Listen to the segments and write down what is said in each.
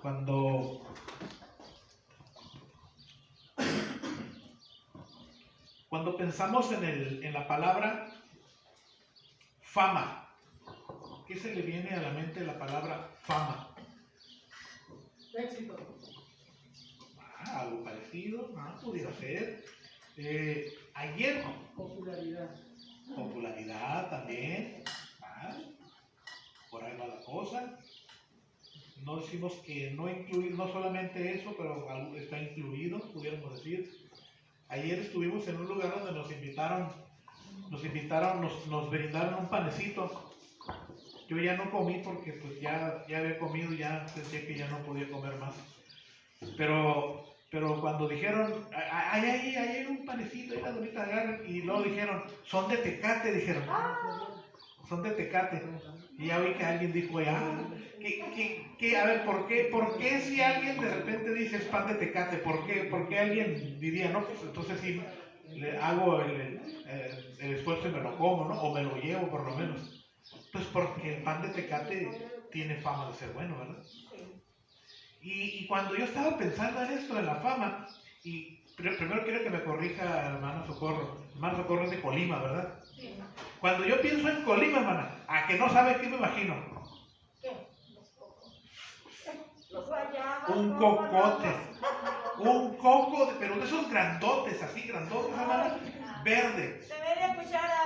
Cuando pensamos en la palabra fama, ¿qué se le viene a la mente la palabra fama? Éxito. Algo parecido, pudiera ser. Ayer, popularidad también. Por ahí va la cosa. No decimos que no incluir, no solamente eso, pero algo está incluido, pudiéramos decir. Ayer estuvimos en un lugar donde nos brindaron un panecito. Yo ya no comí porque pues ya había comido, ya sentía que ya no podía comer más. Pero cuando dijeron, hay un panecito, hay una donita, agarren, y luego dijeron, son de Tecate, dijeron. Son de Tecate. Y ya vi que alguien dijo, a ver, ¿por qué si alguien de repente dice es pan de Tecate? ¿Por qué alguien diría, no, pues entonces sí, le hago el esfuerzo y me lo como, ¿no? O me lo llevo por lo menos. Pues porque el pan de Tecate tiene fama de ser bueno, ¿verdad? Y cuando yo estaba pensando en esto, en la fama, y primero quiero que me corrija hermano Socorro. Hermano Socorro es de Colima, ¿verdad? Sí. Cuando yo pienso en Colima, hermana, ¿a que no sabe qué me imagino? ¿Qué? Los guayabas. Un cocote. Un coco, pero de esos grandotes, así grandotes, hermana, verde. Se ve de cuchara.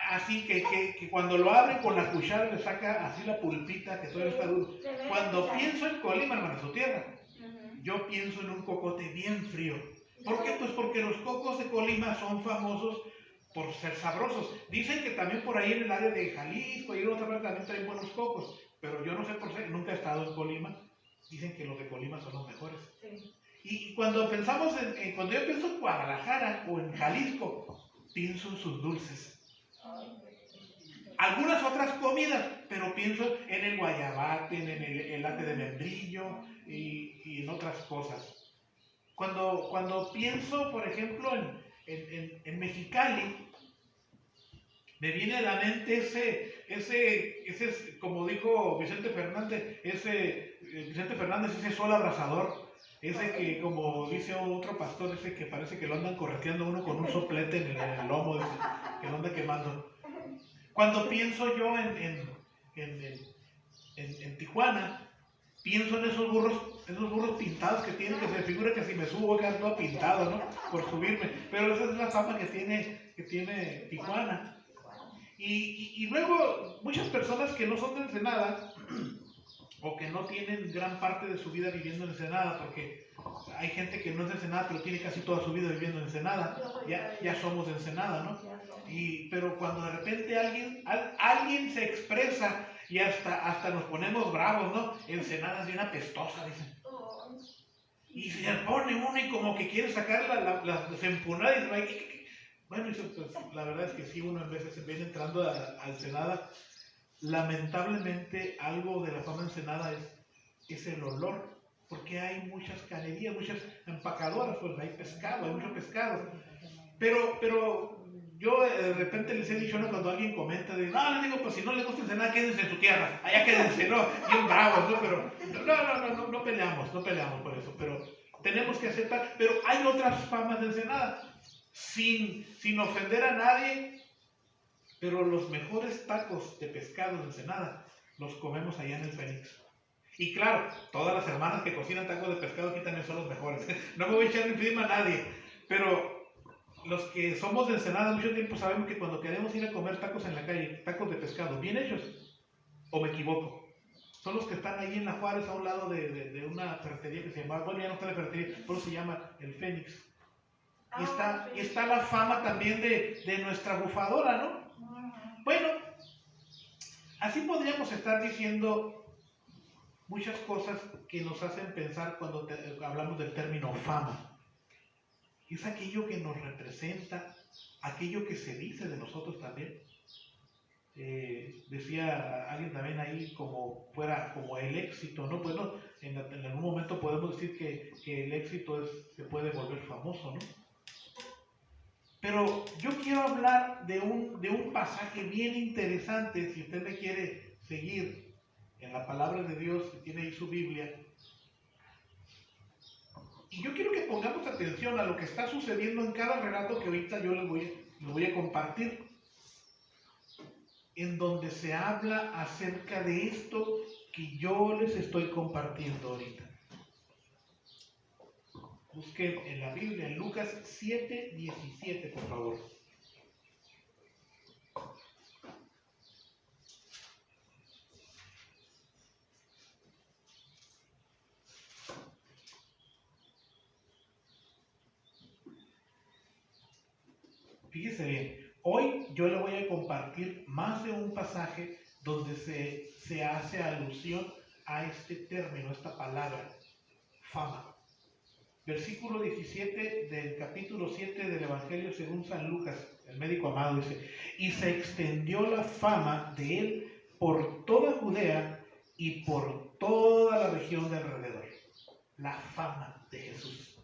Así que cuando lo abre con la cuchara le saca así la pulpita que todavía está duro. Cuando pienso en Colima, hermana, su tierra, yo pienso en un cocote bien frío. ¿Por qué? Pues porque los cocos de Colima son famosos por ser sabrosos. Dicen que también por ahí en el área de Jalisco y en otra parte también traen buenos cocos, pero yo no sé por qué, nunca he estado en Colima. Dicen que los de Colima son los mejores. Sí. Y cuando pensamos cuando yo pienso en Guadalajara o en Jalisco, pienso en sus dulces. Algunas otras comidas, pero pienso en el guayabate, en el elate de membrillo y en otras cosas. Cuando pienso, por ejemplo, en Mexicali, me viene a la mente ese como dijo Vicente Fernández, ese sol abrasador, ese que, como dice otro pastor, ese que parece que lo andan correteando uno con un soplete en el lomo, ese, que lo anda quemando. Cuando pienso yo en Tijuana, pienso en esos burros pintados que tienen, que se me figura que si me subo voy a quedar todo pintado, ¿no? Por subirme. Pero esa es la fama que tiene Tijuana. Y luego, muchas personas que no son de Ensenada, o que no tienen gran parte de su vida viviendo en Ensenada, porque hay gente que no es de Ensenada, pero tiene casi toda su vida viviendo en Ensenada. Ya somos de Ensenada, ¿no? Pero cuando de repente alguien se expresa y hasta nos ponemos bravos, ¿no? Ensenada es bien apestosa, dicen. Y se pone uno y como que quiere sacar las empanadas y dice, bueno, pues, la verdad es que sí, uno en veces se viene entrando a Ensenada. Lamentablemente, algo de la fama de Ensenada es el olor, porque hay muchas canerías, muchas empacadoras, pues hay pescado, hay mucho pescado. Pero yo de repente les he dicho, ¿no? Cuando alguien comenta, les digo, pues si no les gusta Ensenada, quédense en su tierra, allá quédense, ¿no? Bien bravos, ¿no? Pero no peleamos por eso, pero tenemos que aceptar. Pero hay otras famas de Ensenada, sin ofender a nadie, pero los mejores tacos de pescado de Ensenada los comemos allá en el Fénix. Y claro, todas las hermanas que cocinan tacos de pescado aquí también son los mejores. No me voy a echar encima a nadie, pero los que somos de Ensenada mucho tiempo sabemos que cuando queremos ir a comer tacos en la calle, tacos de pescado, bien hechos, o me equivoco, son los que están ahí en la Juárez a un lado de una ferretería que se llama, bueno, ya no está la ferretería, pero se llama el Fénix. Y está la fama también de nuestra bufadora, ¿no? Bueno, así podríamos estar diciendo muchas cosas que nos hacen pensar cuando hablamos del término fama. Es aquello que nos representa, aquello que se dice de nosotros también. Decía alguien también ahí como fuera como el éxito, ¿no? Pues no, en algún momento podemos decir que el éxito se puede volver famoso, ¿no? Pero yo quiero hablar de un pasaje bien interesante, si usted me quiere seguir en la palabra de Dios, que tiene ahí su Biblia. Y yo quiero que pongamos atención a lo que está sucediendo en cada relato que ahorita yo les voy a compartir, en donde se habla acerca de esto que yo les estoy compartiendo ahorita. Busquen en la Biblia, en Lucas 7:17, por favor. Fíjese bien, hoy yo le voy a compartir más de un pasaje donde se hace alusión a este término, esta palabra, fama. Versículo 17 del capítulo 7 del Evangelio según San Lucas, el médico amado, dice: y se extendió la fama de él por toda Judea y por toda la región de alrededor. La fama de Jesús.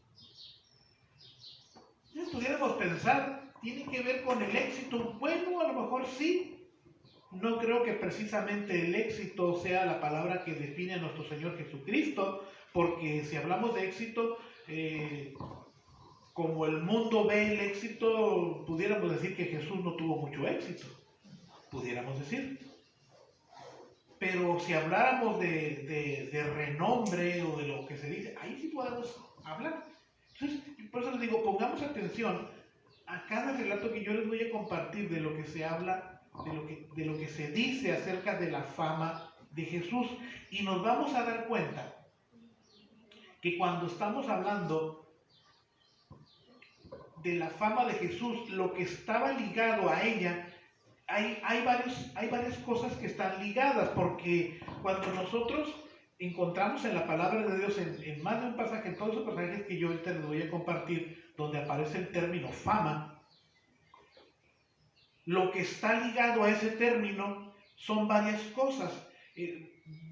Si pudiéramos pensar, ¿tiene que ver con el éxito? Bueno, a lo mejor sí. No creo que precisamente el éxito sea la palabra que define a nuestro Señor Jesucristo, porque si hablamos de éxito, como el mundo ve el éxito, pudiéramos decir que Jesús no tuvo mucho éxito, pudiéramos decir. Pero si habláramos de renombre o de lo que se dice, ahí sí podemos hablar. Entonces, por eso les digo, pongamos atención a cada relato que yo les voy a compartir de lo que se habla, de lo que se dice acerca de la fama de Jesús. Y nos vamos a dar cuenta que cuando estamos hablando de la fama de Jesús, lo que estaba ligado a ella, hay varias cosas que están ligadas, porque cuando nosotros encontramos en la palabra de Dios, en más de un pasaje, en todos esos pasajes que yo ahorita les voy a compartir, donde aparece el término fama, lo que está ligado a ese término son varias cosas.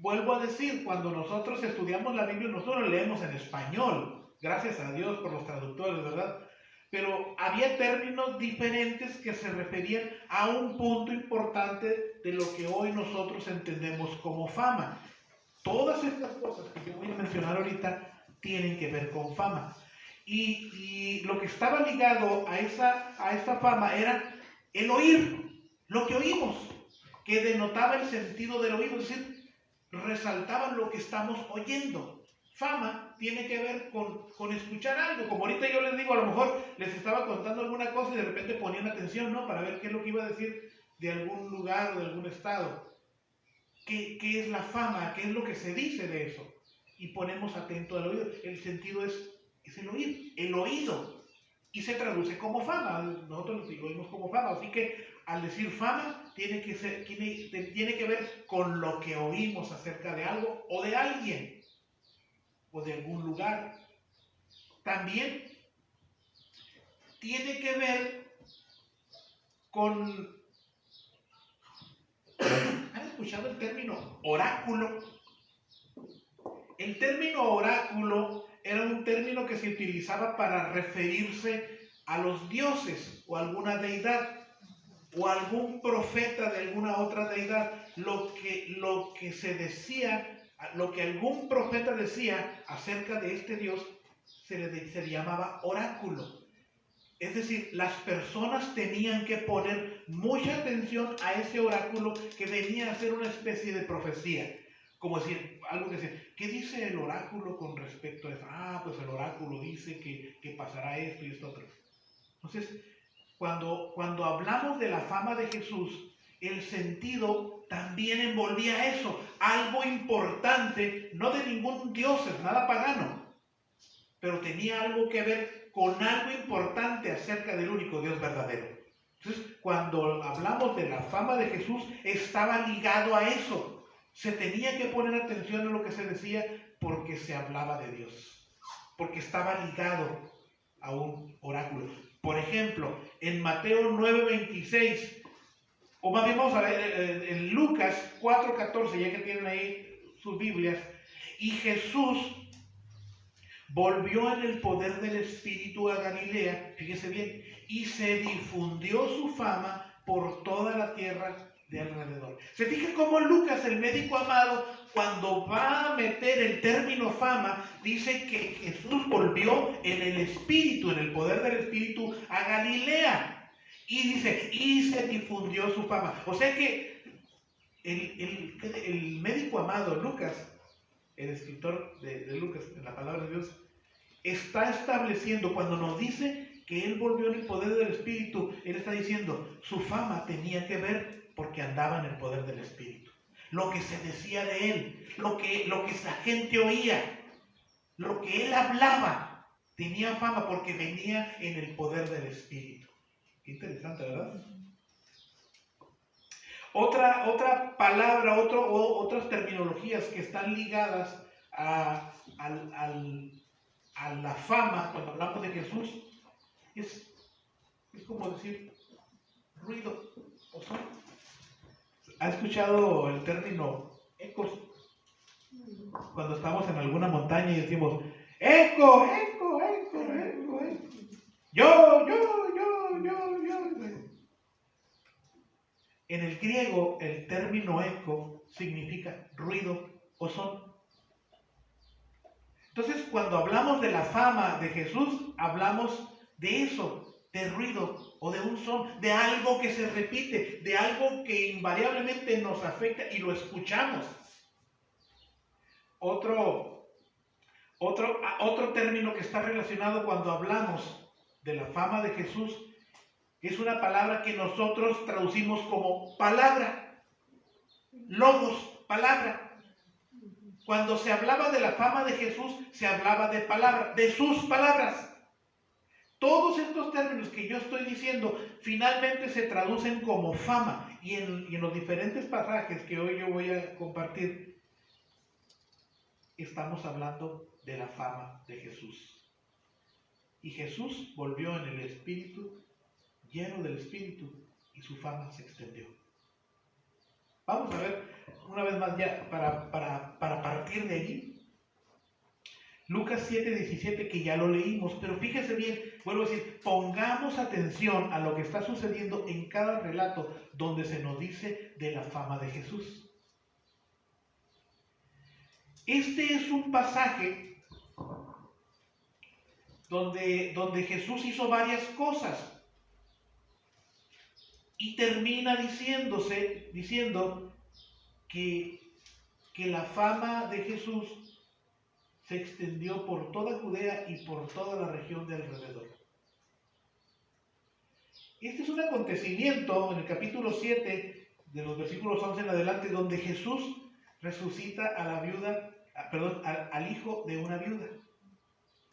Vuelvo a decir, cuando nosotros estudiamos la Biblia, nosotros lo leemos en español, gracias a Dios por los traductores, ¿verdad? Pero había términos diferentes que se referían a un punto importante de lo que hoy nosotros entendemos como fama. Todas estas cosas que yo voy a mencionar ahorita tienen que ver con fama. Y lo que estaba ligado a esta fama era el oír, lo que oímos, que denotaba el sentido del oído, es decir, resaltaba lo que estamos oyendo. Fama tiene que ver con escuchar algo, como ahorita yo les digo, a lo mejor les estaba contando alguna cosa y de repente ponían atención, ¿no? Para ver qué es lo que iba a decir de algún lugar o de algún estado. ¿Qué es la fama? ¿Qué es lo que se dice de eso? Y ponemos atento al oído. El sentido es el oír, el oído. Y se traduce como fama. Nosotros lo oímos como fama. Así que al decir fama, tiene que ver con lo que oímos acerca de algo o de alguien o de algún lugar. También tiene que ver con... ¿Han escuchado el término oráculo? El término oráculo era un término que se utilizaba para referirse a los dioses o alguna deidad o algún profeta de alguna otra deidad. Lo que se decía, lo que algún profeta decía acerca de este dios se le llamaba oráculo. Es decir, las personas tenían que poner mucha atención a ese oráculo que venía a ser una especie de profecía. Como decir, algo que dice, ¿qué dice el oráculo con respecto a eso? Ah, pues el oráculo dice que pasará esto y esto otro. Entonces, cuando hablamos de la fama de Jesús, el sentido también envolvía eso, algo importante, no de ningún dios, nada pagano, pero tenía algo que ver con algo importante acerca del único Dios verdadero. Entonces, cuando hablamos de la fama de Jesús, estaba ligado a eso. Se tenía que poner atención a lo que se decía porque se hablaba de Dios, porque estaba ligado a un oráculo. Por ejemplo, en Mateo 9:26, o más bien vamos a ver en Lucas 4:14, ya que tienen ahí sus Biblias, y Jesús volvió en el poder del Espíritu a Galilea, fíjese bien, y se difundió su fama por toda la tierra de alrededor. Se fija cómo Lucas, el médico amado, cuando va a meter el término fama, dice que Jesús volvió en el Espíritu, en el poder del Espíritu, a Galilea. Y dice, y se difundió su fama. O sea que el médico amado Lucas, el escritor de Lucas, en la palabra de Dios, está estableciendo, cuando nos dice que él volvió en el poder del Espíritu, él está diciendo, su fama tenía que ver porque andaba en el poder del Espíritu. Lo que se decía de él, lo que la gente oía, lo que él hablaba, tenía fama porque venía en el poder del Espíritu. Qué interesante, ¿verdad? Otra palabra, otras terminologías que están ligadas a la fama, cuando hablamos de Jesús, es como decir ruido o sonido. ¿Ha escuchado el término ecos? Cuando estamos en alguna montaña y decimos, eco, eco, eco, eco, eco. Yo. En el griego, el término eco significa ruido o son. Entonces, cuando hablamos de la fama de Jesús, hablamos de eso, de ruido o de un son, de algo que se repite, de algo que invariablemente nos afecta y lo escuchamos. Otro término que está relacionado cuando hablamos de la fama de Jesús es una palabra que nosotros traducimos como palabra, logos, palabra. Cuando se hablaba de la fama de Jesús, se hablaba de palabra, de sus palabras. Todos estos términos que yo estoy diciendo finalmente se traducen como fama, y en los diferentes pasajes que hoy yo voy a compartir, estamos hablando de la fama de Jesús. Y Jesús volvió en el Espíritu, lleno del Espíritu, y su fama se extendió. Vamos a ver una vez más ya para partir de allí. Lucas 7:17, que ya lo leímos, pero fíjese bien, vuelvo a decir, pongamos atención a lo que está sucediendo en cada relato donde se nos dice de la fama de Jesús. Este es un pasaje donde Jesús hizo varias cosas y termina diciendo que la fama de Jesús se extendió por toda Judea y por toda la región de alrededor. Este es un acontecimiento en el capítulo 7, de los versículos 11 en adelante, donde Jesús resucita al hijo de una viuda,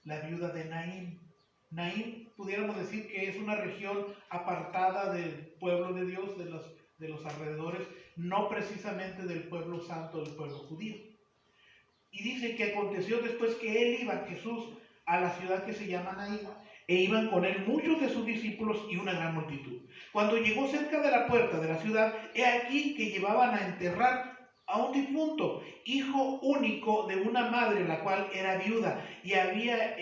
la viuda de Naín. Naín, pudiéramos decir que es una región apartada del pueblo de Dios, de los alrededores, no precisamente del pueblo santo, del pueblo judío. Y dice que aconteció después que él iba, Jesús, a la ciudad que se llama Naín, e iban con él muchos de sus discípulos y una gran multitud. Cuando llegó cerca de la puerta de la ciudad, he aquí que llevaban a enterrar a un difunto, hijo único de una madre, la cual era viuda, y había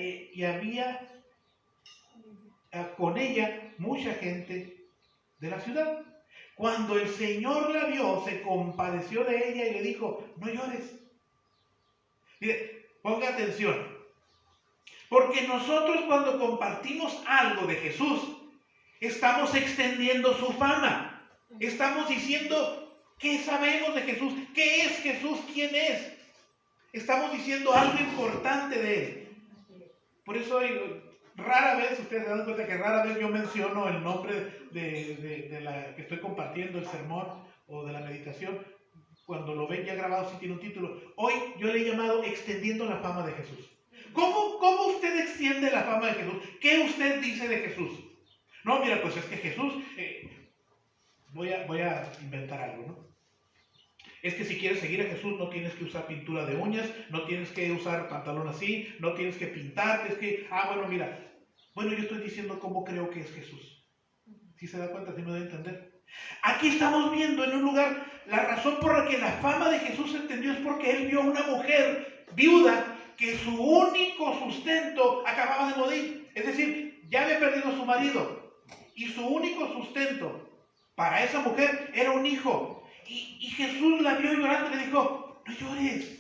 con ella mucha gente de la ciudad. Cuando el Señor la vio, se compadeció de ella y le dijo, no llores. Mire, ponga atención, porque nosotros cuando compartimos algo de Jesús, estamos extendiendo su fama, estamos diciendo qué sabemos de Jesús, qué es Jesús, quién es, estamos diciendo algo importante de él. Por eso rara vez, ustedes se dan cuenta que rara vez yo menciono el nombre de la que estoy compartiendo, el sermón o de la meditación. Cuando lo ven ya grabado, sí tiene un título. Hoy yo le he llamado Extendiendo la fama de Jesús. ¿Cómo usted extiende la fama de Jesús? ¿Qué usted dice de Jesús? No, mira, pues es que Jesús, voy a inventar algo, ¿no? Es que si quieres seguir a Jesús no tienes que usar pintura de uñas, no tienes que usar pantalón así, no tienes que pintarte, bueno, yo estoy diciendo cómo creo que es Jesús. ¿Sí se da cuenta? ¿Sí me da a entender? Aquí estamos viendo en un lugar, la razón por la que la fama de Jesús se extendió es porque él vio a una mujer viuda que su único sustento acababa de morir. Es decir, ya había perdido a su marido y su único sustento para esa mujer era un hijo. Y Jesús la vio llorando y le dijo, no llores.